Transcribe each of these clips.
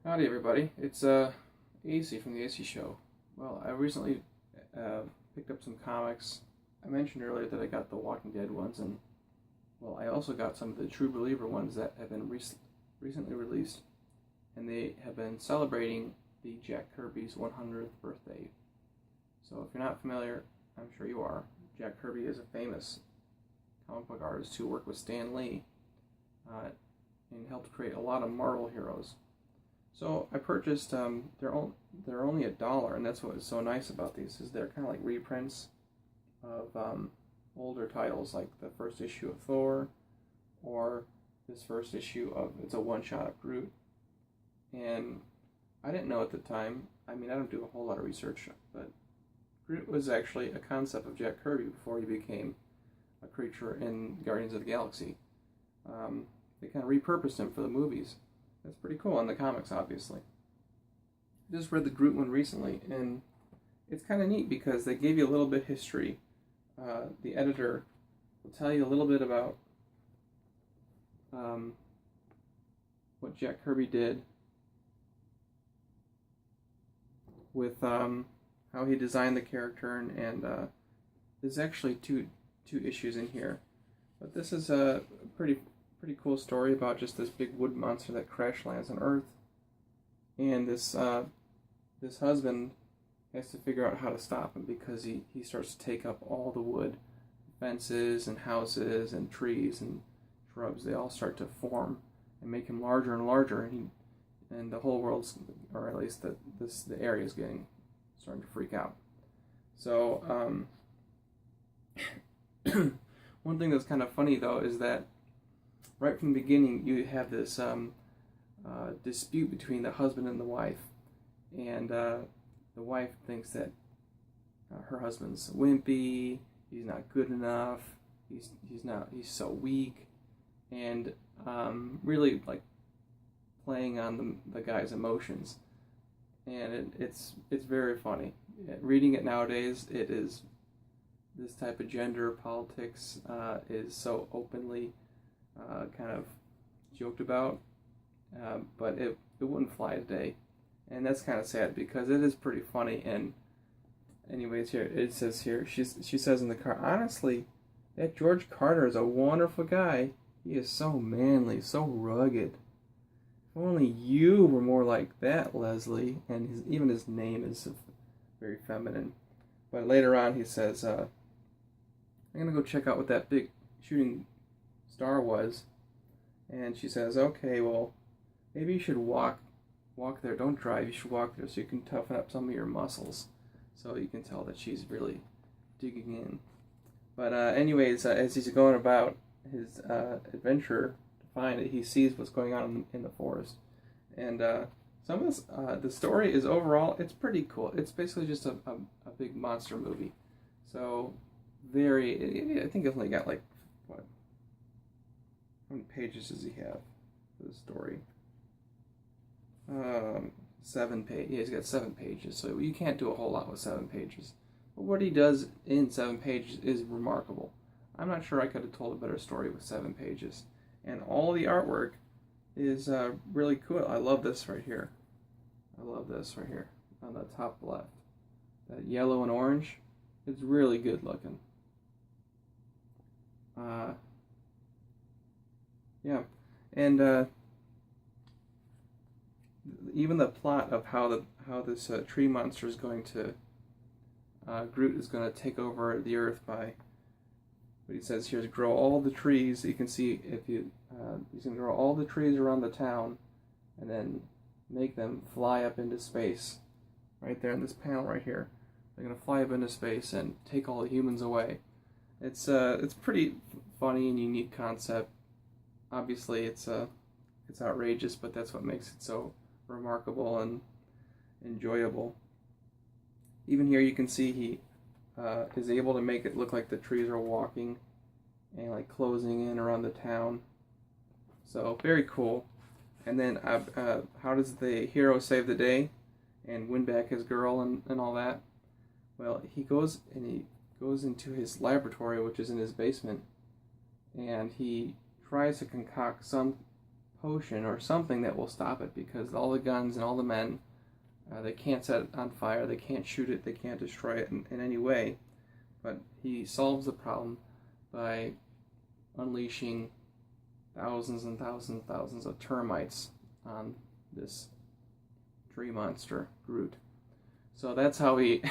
Howdy, everybody. It's AC from the AC Show. Well, I recently uh, picked up some comics. I mentioned earlier that I got the Walking Dead ones, and well, I also got some of the True Believer ones that have been recently released, and they have been celebrating the Jack Kirby's 100th birthday. So, if you're not familiar, I'm sure you are. Jack Kirby is a famous comic book artist who worked with Stan Lee and helped create a lot of Marvel heroes. So I purchased. They're only $1, and that's what is so nice about these is they're kind of like reprints of older titles, like the first issue of Thor, or this first issue of it's a one shot of Groot. And I didn't know at the time. I mean, I don't do a whole lot of research, but Groot was actually a concept of Jack Kirby before he became a creature in Guardians of the Galaxy. They kind of repurposed him for the movies. That's pretty cool in the comics, obviously. I just read the Groot one recently, and it's kind of neat because they gave you a little bit of history. The editor will tell you a little bit about what Jack Kirby did with how he designed the character, and there's actually two issues in here. But this is a pretty cool story about just this big wood monster that crash lands on Earth, and this husband has to figure out how to stop him because he starts to take up all the wood, fences and houses and trees and shrubs. They all start to form and make him larger and larger, and the whole world's, or at least the area is starting to freak out. So one thing that's kind of funny though is that right from the beginning, you have this dispute between the husband and the wife, and the wife thinks that her husband's wimpy, he's not good enough, he's so weak, and really like playing on the guy's emotions, and it's very funny. Reading it nowadays, it is this type of gender politics is so openly kind of joked about, but it wouldn't fly today, and that's kind of sad because it is pretty funny. And anyways, here it says here she says in the car, honestly, that George Carter is a wonderful guy. He is so manly, so rugged. If only you were more like that, Leslie. And even his name is very feminine. But later on, he says, "I'm gonna go check out what that big shooting star was," and she says, "Okay, well, maybe you should walk there. Don't drive. You should walk there so you can toughen up some of your muscles." So you can tell that she's really digging in. But anyways, as he's going about his adventure to find it, he sees what's going on in the forest, and some of this, the story is overall it's pretty cool. It's basically just a big monster movie. So I think it's only got like what? How many pages does he have for the story? 7 pages. Yeah, he's got 7 pages, so you can't do a whole lot with 7 pages. But what he does in 7 pages is remarkable. I'm not sure I could have told a better story with 7 pages. And all the artwork is really cool. I love this right here. I love this right here on the top left. That yellow and orange. It's really good looking. Yeah, and even the plot of how this tree monster is going to Groot is going to take over the earth by what he says here is grow all the trees. You can see if you he's going to grow all the trees around the town, and then make them fly up into space. Right there in this panel right here, they're going to fly up into space and take all the humans away. It's pretty funny and unique concept. Obviously, it's outrageous, but that's what makes it so remarkable and enjoyable. Even here, you can see he is able to make it look like the trees are walking and like closing in around the town. So very cool. And then, how does the hero save the day and win back his girl and all that? Well, he goes into his laboratory, which is in his basement, and he tries to concoct some potion or something that will stop it, because all the guns and all the men, they can't set it on fire, they can't shoot it, they can't destroy it in any way. But he solves the problem by unleashing thousands and thousands and thousands of termites on this tree monster, Groot. So that's how he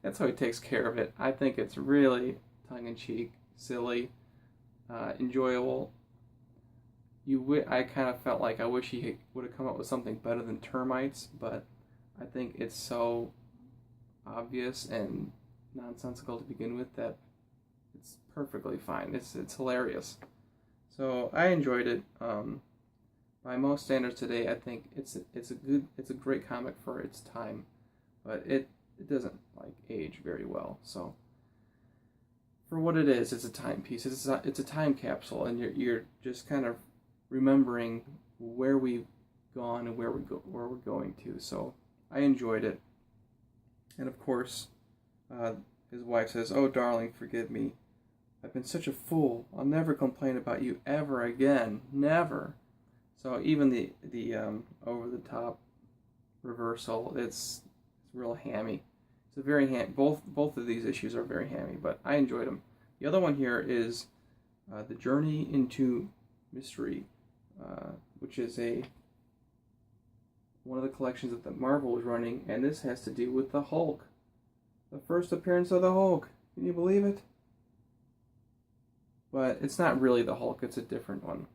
that's how he takes care of it. I think it's really tongue-in-cheek, silly, enjoyable. I kind of felt like I wish he would have come up with something better than termites, but I think it's so obvious and nonsensical to begin with that it's perfectly fine. It's hilarious. So I enjoyed it. By most standards today, I think it's a great comic for its time, but it doesn't like age very well. So for what it is, it's a timepiece. It's a time capsule, and you're just kind of remembering where we've gone and where we're going to. So I enjoyed it, and of course, his wife says, "Oh, darling, forgive me. I've been such a fool. I'll never complain about you ever again. Never." So even the over the top reversal, it's real hammy. It's a very both of these issues are very hammy, but I enjoyed them. The other one here is The Journey into Mystery, which is one of the collections that Marvel was running, and this has to do with the Hulk. The first appearance of the Hulk. Can you believe it? But it's not really the Hulk, it's a different one.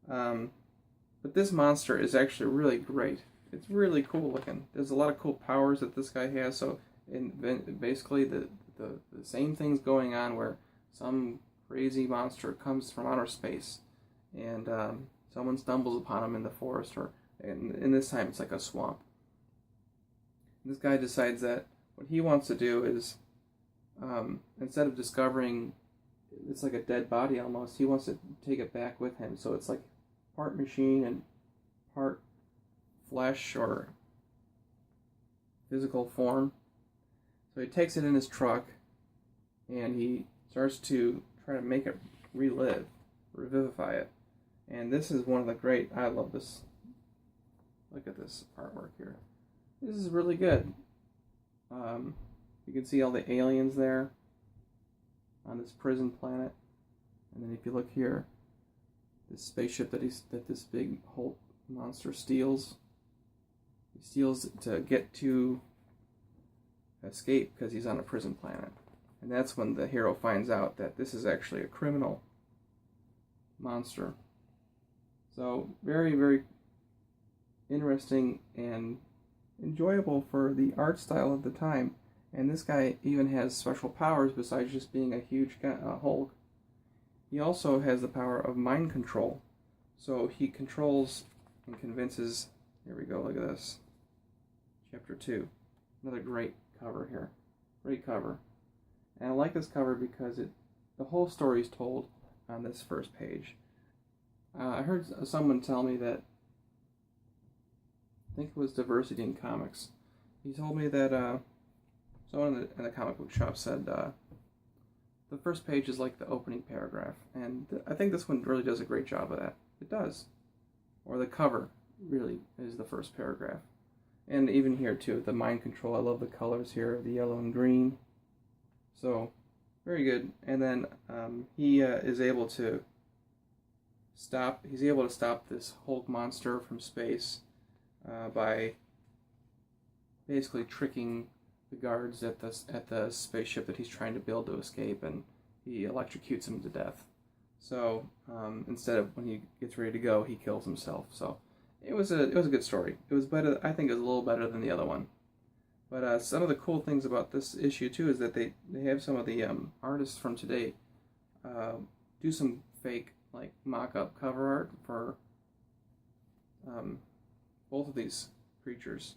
But this monster is actually really great. It's really cool looking. There's a lot of cool powers that this guy has. So basically the same thing's going on, where some crazy monster comes from outer space, and someone stumbles upon him in the forest, and in this time it's like a swamp. This guy decides that what he wants to do is, instead of discovering it's like a dead body almost, he wants to take it back with him. So it's like part machine and part flesh or physical form. So he takes it in his truck, and he starts to try to make it revivify it. And this is one of the great, I love this. Look at this artwork here. This is really good. You can see all the aliens there on this prison planet. And then if you look here, this spaceship that this big Hulk monster steals. He steals to get to escape because he's on a prison planet. And that's when the hero finds out that this is actually a criminal monster. So very, very interesting and enjoyable for the art style of the time. And this guy even has special powers besides just being a huge Hulk. He also has the power of mind control. So he controls and convinces... Here we go, look at this. Chapter 2. Another great cover here. Great cover. And I like this cover because the whole story is told on this first page. I heard someone tell me that, I think it was Diversity in Comics. He told me that someone in the comic book shop said the first page is like the opening paragraph. And I think this one really does a great job of that. It does. Or the cover really is the first paragraph. And even here too, the mind control. I love the colors here, the yellow and green. So, very good. And then he is able to stop. He's able to stop this Hulk monster from space by basically tricking the guards at the spaceship that he's trying to build to escape, and he electrocutes him to death. So instead of when he gets ready to go, he kills himself. So it was a good story. It was better. I think it was a little better than the other one. But some of the cool things about this issue too is that they have some of the artists from today do some fake like mock-up cover art for both of these creatures.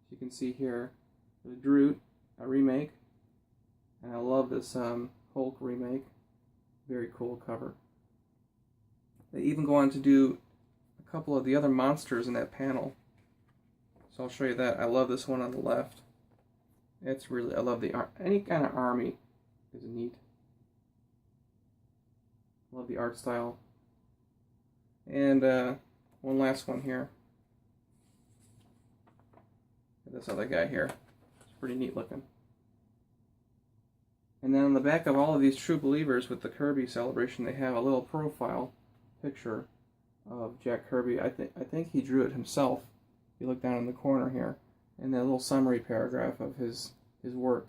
As you can see here, the Groot, a remake, and I love this Hulk remake. Very cool cover. They even go on to do a couple of the other monsters in that panel. So I'll show you that. I love this one on the left. It's really, I love any kind of army is neat. I love the art style. And one last one here. This other guy here. It's pretty neat looking. And then on the back of all of these True Believers with the Kirby celebration, they have a little profile picture of Jack Kirby. I think he drew it himself. If you look down in the corner here, and that little summary paragraph of his work.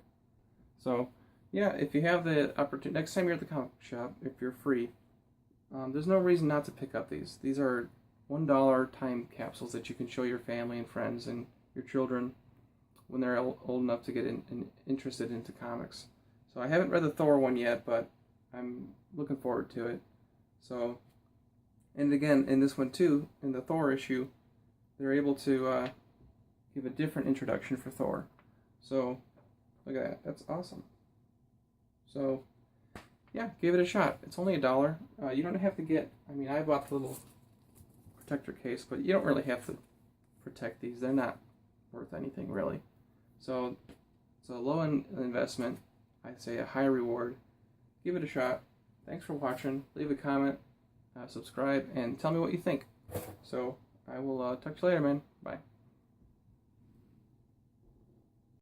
So yeah, if you have the opportunity, next time you're at the comic book shop, if you're free, there's no reason not to pick up these. These are $1 time capsules that you can show your family and friends and your children when they're old enough to get interested into comics. So I haven't read the Thor one yet, but I'm looking forward to it. So, and again, in this one too, in the Thor issue, they're able to give a different introduction for Thor. So, look at that. That's awesome. So, yeah, give it a shot. It's only $1. You don't have to get, I mean, I bought the little protector case, but you don't really have to protect these. They're not worth anything, really. So, it's a low investment. I'd say a high reward. Give it a shot. Thanks for watching. Leave a comment, subscribe, and tell me what you think. So, I will talk to you later, man. Bye.